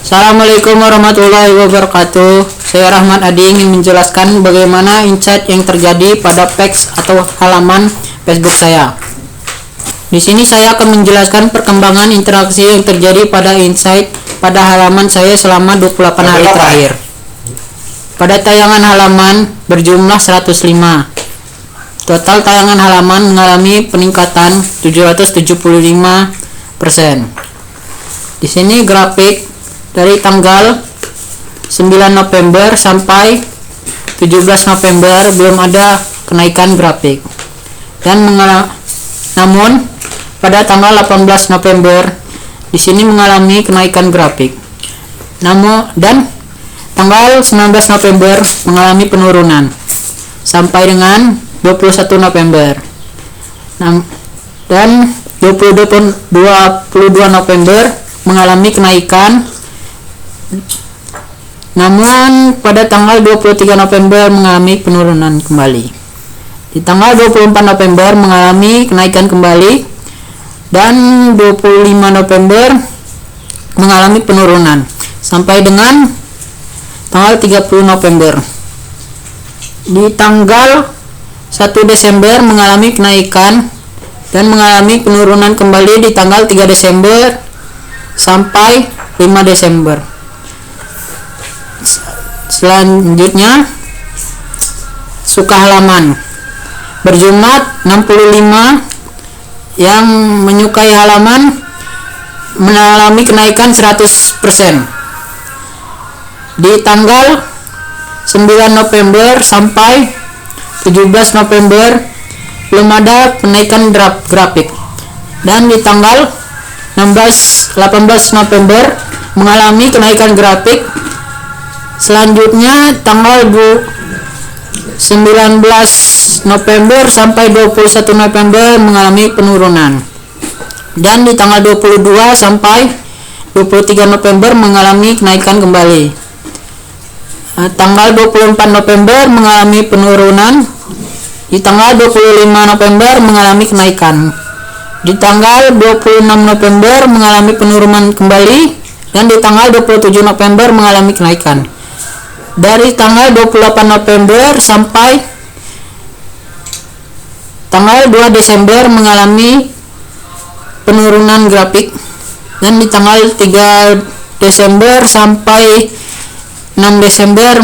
Assalamualaikum warahmatullahi wabarakatuh. Saya Rahmat Adi ingin menjelaskan bagaimana insight yang terjadi pada page atau halaman Facebook saya. Di sini saya akan menjelaskan perkembangan interaksi yang terjadi pada insight pada halaman saya selama 28 hari terakhir. Pada tayangan halaman berjumlah 105. Total tayangan halaman mengalami peningkatan 775%. Di sini grafik dari tanggal 9 November sampai 17 November belum ada kenaikan grafik. Namun pada tanggal 18 November di sini mengalami kenaikan grafik. Dan tanggal 19 November mengalami penurunan sampai dengan 21 November. Dan 22 November mengalami kenaikan. Namun pada tanggal 23 November mengalami penurunan kembali. Di tanggal 24 November mengalami kenaikan kembali dan 25 November mengalami penurunan sampai dengan tanggal 30 November. Di tanggal 1 Desember mengalami kenaikan dan mengalami penurunan kembali di tanggal 3 Desember sampai 5 Desember. Selanjutnya suka halaman berjumlah 65 yang menyukai halaman mengalami kenaikan 100%. Di tanggal 9 November sampai 17 November belum ada kenaikan grafik. Dan di tanggal 18 November mengalami kenaikan grafik. Selanjutnya tanggal 19 November sampai 21 November mengalami penurunan. Dan di tanggal 22 sampai 23 November mengalami kenaikan kembali. Tanggal 24 November mengalami penurunan. Di tanggal 25 November mengalami kenaikan. Di tanggal 26 November mengalami penurunan kembali. Dan di tanggal 27 November mengalami kenaikan. Dari tanggal 28 November sampai tanggal 2 Desember mengalami penurunan grafik. Dan di tanggal 3 Desember sampai 6 Desember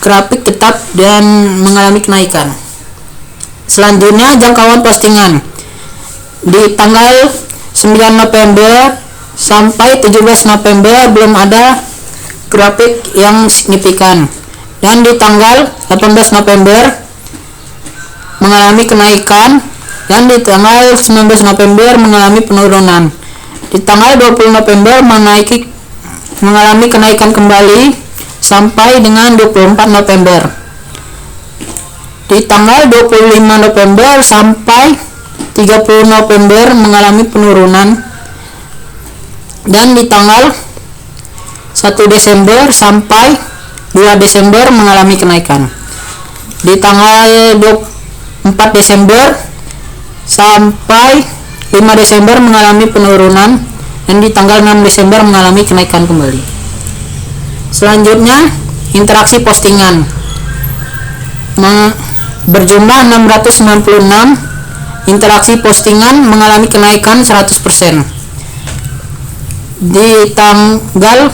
grafik tetap dan mengalami kenaikan. Selanjutnya jangkauan postingan. Di tanggal 9 November sampai 17 November belum ada grafik yang signifikan. Dan di tanggal 18 November mengalami kenaikan. Dan di tanggal 19 November mengalami penurunan. Di tanggal 20 November mengalami kenaikan kembali sampai dengan 24 November. Di tanggal 25 November sampai 30 November mengalami penurunan. Dan di tanggal 1 Desember sampai 2 Desember mengalami kenaikan. Di tanggal 4 Desember sampai 5 Desember mengalami penurunan. Dan di tanggal 6 Desember mengalami kenaikan kembali. Selanjutnya interaksi postingan berjumlah 696. Interaksi postingan mengalami kenaikan 100%. Di tanggal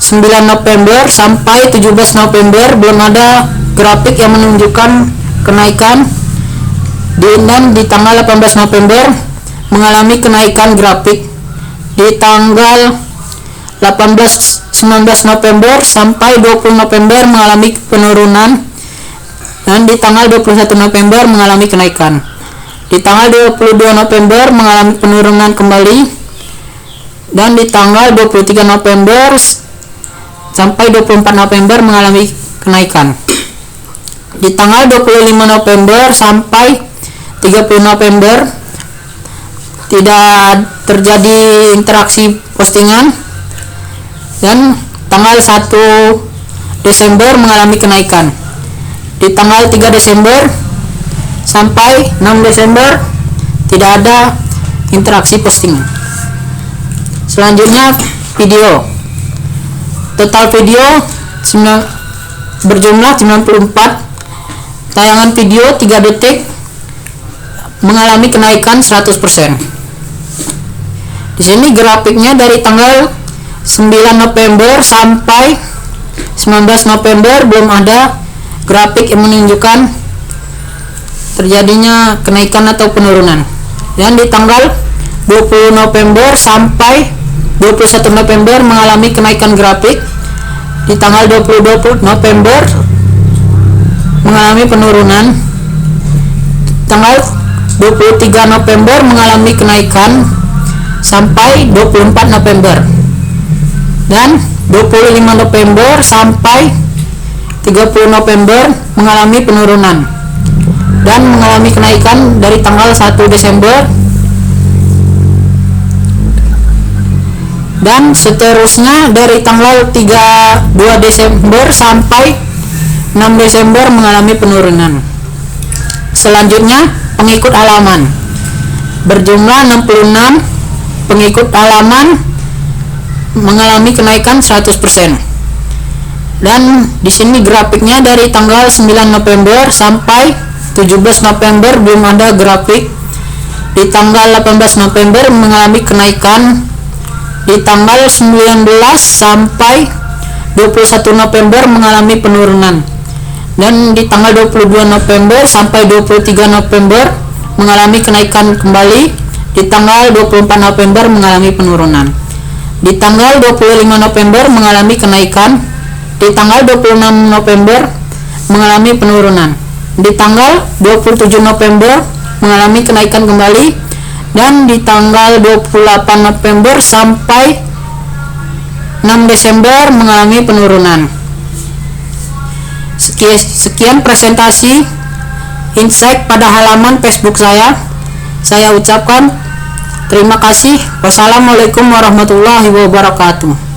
9 November sampai 17 November belum ada grafik yang menunjukkan kenaikan. Dan di tanggal 18 November mengalami kenaikan grafik. Di tanggal 19 November sampai 20 November mengalami penurunan. Dan di tanggal 21 November mengalami kenaikan. Di tanggal 22 November mengalami penurunan kembali. Dan di tanggal 23 November sampai 24 November mengalami kenaikan. Di tanggal 25 November sampai 30 November tidak terjadi interaksi postingan. Dan tanggal 1 Desember mengalami kenaikan. Di tanggal 3 Desember sampai 6 Desember tidak ada interaksi postingan. Selanjutnya video. Total video berjumlah 94. Tayangan video 3 detik mengalami kenaikan 100%. Di sini grafiknya dari tanggal 9 November sampai 19 November belum ada grafik yang menunjukkan terjadinya kenaikan atau penurunan. Dan di tanggal 20 November sampai 21 November mengalami kenaikan grafik. Di tanggal 20 November mengalami penurunan. Tanggal 23 November mengalami kenaikan sampai 24 November. Dan 25 November sampai 30 November mengalami penurunan dan mengalami kenaikan dari tanggal 1 Desember dan seterusnya dari tanggal 2 Desember sampai 6 Desember mengalami penurunan. Selanjutnya pengikut halaman berjumlah 66. Pengikut halaman mengalami kenaikan 100%. Dan di sini grafiknya dari tanggal 9 November sampai 17 November belum ada grafik. Di tanggal 18 November mengalami kenaikan. Di tanggal 19 sampai 21 November mengalami penurunan. Dan di tanggal 22 November sampai 23 November mengalami kenaikan kembali. Di tanggal 24 November mengalami penurunan. Di tanggal 25 November mengalami kenaikan. Di tanggal 26 November mengalami penurunan. Di tanggal 27 November mengalami kenaikan kembali. Dan di tanggal 28 November sampai 6 Desember mengalami penurunan. Sekian presentasi insight pada halaman Facebook saya. Saya ucapkan terima kasih. Wassalamualaikum warahmatullahi wabarakatuh.